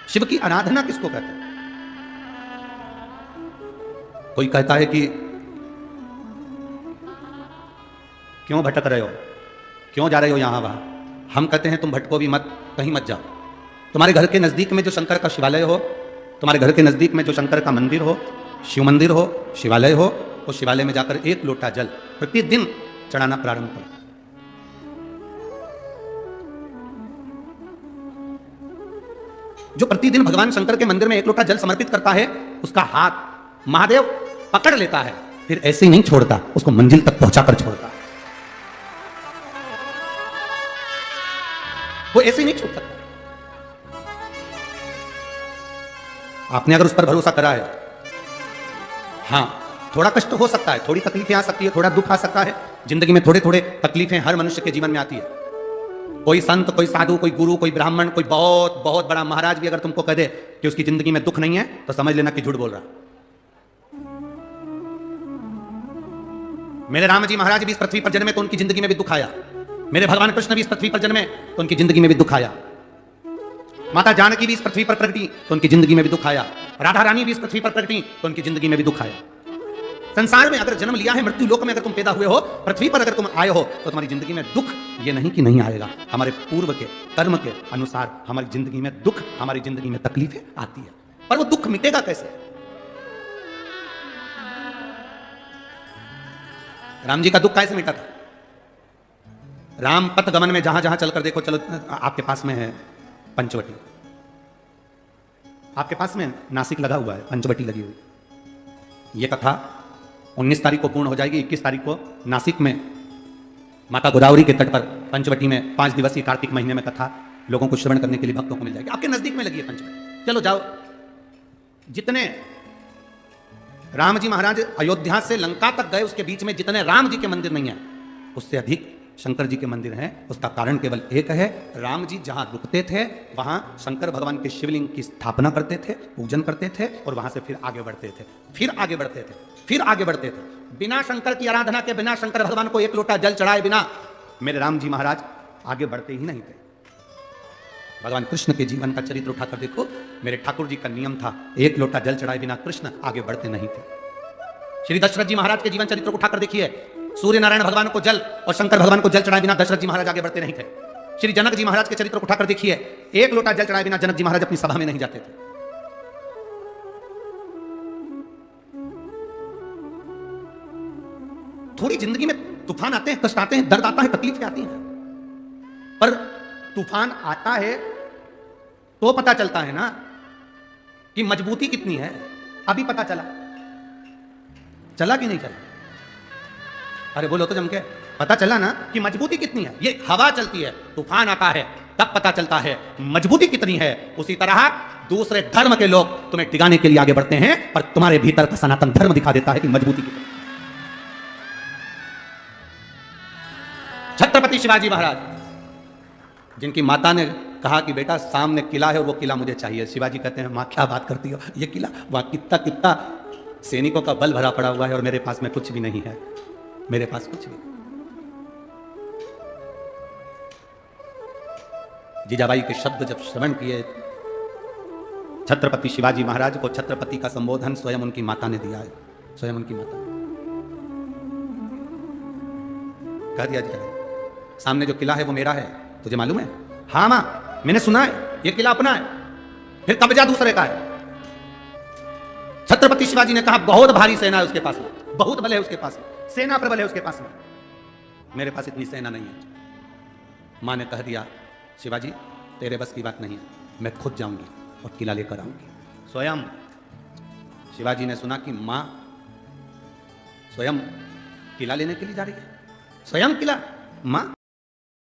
शिव की आराधना किसको कहते हैं? कोई कहता है कि क्यों भटक रहे हो, क्यों जा रहे हो यहां वहां। हम कहते हैं तुम भटको भी मत, कहीं मत जाओ। तुम्हारे घर के नजदीक में जो शंकर का शिवालय हो, तुम्हारे घर के नजदीक में जो शंकर का मंदिर हो, शिव मंदिर हो, शिवालय हो, उस शिवालय में जाकर एक लोटा जल प्रतिदिन चढ़ाना प्रारंभ करो। जो प्रतिदिन भगवान शंकर के मंदिर में एक लोटा जल समर्पित करता है, उसका हाथ महादेव पकड़ लेता है, फिर ऐसे ही नहीं छोड़ता, उसको मंजिल तक पहुंचाकर छोड़ता है। वो ऐसे ही नहीं छोड़ सकता। आपने अगर उस पर भरोसा करा है, हां थोड़ा कष्ट हो सकता है, थोड़ी तकलीफें आ सकती है, थोड़ा दुख आ सकता है, जिंदगी में थोड़े थोड़े तकलीफें हर मनुष्य के जीवन में आती है। कोई संत, कोई साधु, कोई गुरु, कोई ब्राह्मण, कोई बहुत बहुत बड़ा महाराज भी अगर तुमको कह दे कि उसकी जिंदगी में दुख नहीं है, तो समझ लेना कि झूठ बोल रहा। मेरे राम जी महाराज भी इस पृथ्वी पर जन्मे तो उनकी जिंदगी में भी दुख आया। मेरे भगवान कृष्ण भी इस पृथ्वी पर जन्मे तो उनकी जिंदगी में भी दुख आया। माता जानकी भी इस पृथ्वी पर प्रकटी तो उनकी जिंदगी में भी दुख आया। राधा रानी भी इस पृथ्वी पर प्रकटी तो उनकी जिंदगी में भी दुख आया। संसार में अगर जन्म लिया है, मृत्यु लोक में अगर तुम पैदा हुए हो, पृथ्वी पर अगर तुम आए हो, तो तुम्हारी जिंदगी में दुख ये नहीं कि नहीं आएगा। हमारे पूर्व के कर्म के अनुसार हमारी जिंदगी में दुख, हमारी जिंदगी में तकलीफें आती है, पर वो दुख मिटेगा कैसे? राम जी का दुख कैसे मिटा था? राम पथ गमन में जहां जहां चलकर देखो, चलो आपके पास में है पंचवटी, आपके पास में नासिक लगा हुआ है, पंचवटी लगी हुई। यह कथा 19 तारीख को पूर्ण हो जाएगी। 21 तारीख को नासिक में माता गोदावरी के तट पर पंचवटी में 5 दिवसीय कार्तिक महीने में कथा लोगों को श्रवण करने के लिए भक्तों को मिल जाएगी। आपके नजदीक में लगी है पंचवटी, चलो जाओ। जितने राम जी महाराज अयोध्या से लंका तक गए, उसके बीच में जितने राम जी के मंदिर नहीं है, उससे अधिक शंकर जी के मंदिर हैं। उसका कारण केवल एक है, राम जी जहां रुकते थे वहां शंकर भगवान के शिवलिंग की स्थापना करते थे, पूजन करते थे, और वहां से फिर आगे बढ़ते थे, फिर आगे बढ़ते थे, फिर आगे बढ़ते थे। बिना शंकर की आराधना के, बिना शंकर भगवान को एक लोटा जल चढ़ाए बिना मेरे राम जी महाराज आगे बढ़ते ही नहीं थे। भगवान कृष्ण के जीवन का चरित्र उठाकर देखो, मेरे ठाकुर जी का नियम था, एक लोटा जल चढ़ाए बिना कृष्ण आगे बढ़ते नहीं थे। श्री दशरथ जी महाराज के जीवन चरित्र को उठाकर देखिए, सूर्य नारायण भगवान को जल और शंकर भगवान को जल चढ़ाए बिना दशरथ जी महाराज आगे बढ़ते नहीं थे। श्री जनक जी महाराज के चरित्र को उठाकर देखिए, एक लोटा जल चढ़ाए बिना जनक जी महाराज अपनी सभा में नहीं जाते थे। थोड़ी जिंदगी में तूफान आते हैं, कष्ट आते हैं, दर्द आता है, तकलीफें आती हैं, पर तूफान आता है तो पता चलता है ना कि मजबूती कितनी है। अभी पता चला, चला कि नहीं चला? अरे बोलो तो जम के, पता चला ना कि मजबूती कितनी है। ये हवा चलती है, तूफान आता है, तब पता चलता है मजबूती कितनी है। उसी तरह दूसरे धर्म के लोग तुम्हें टिकाने के लिए आगे बढ़ते हैं, पर तुम्हारे भीतर का सनातन धर्म दिखा देता है कि मजबूती कितनी। छत्रपति शिवाजी महाराज, जिनकी माता ने कहा कि बेटा सामने किला है और वो किला मुझे चाहिए, शिवाजी कहते हैं मां क्या बात करती हो, ये किला वहां कितना कितना सैनिकों का बल भरा पड़ा हुआ है और मेरे पास में कुछ भी नहीं है, मेरे पास कुछ भी। जीजाबाई के शब्द जब श्रवण किए, छत्रपति शिवाजी महाराज को छत्रपति का संबोधन स्वयं उनकी माता ने दिया है, स्वयं उनकी माता कह दिया जीजाबाई, सामने जो किला है वो मेरा है, तुझे मालूम है? हाँ मां, मैंने सुना है, ये किला अपना है, फिर कब्जा दूसरे का है। छत्रपति शिवाजी ने कहा बहुत भारी सेना है उसके पास में, बहुत बल है उसके पास में, सेना प्रबल है उसके पास में, मेरे पास इतनी सेना नहीं है। मां ने कह दिया शिवाजी तेरे बस की बात नहीं है, मैं खुद जाऊंगी और किला लेकर आऊंगी। स्वयं शिवाजी ने सुना कि मां स्वयं किला लेने के लिए जा रही है, स्वयं किला, मां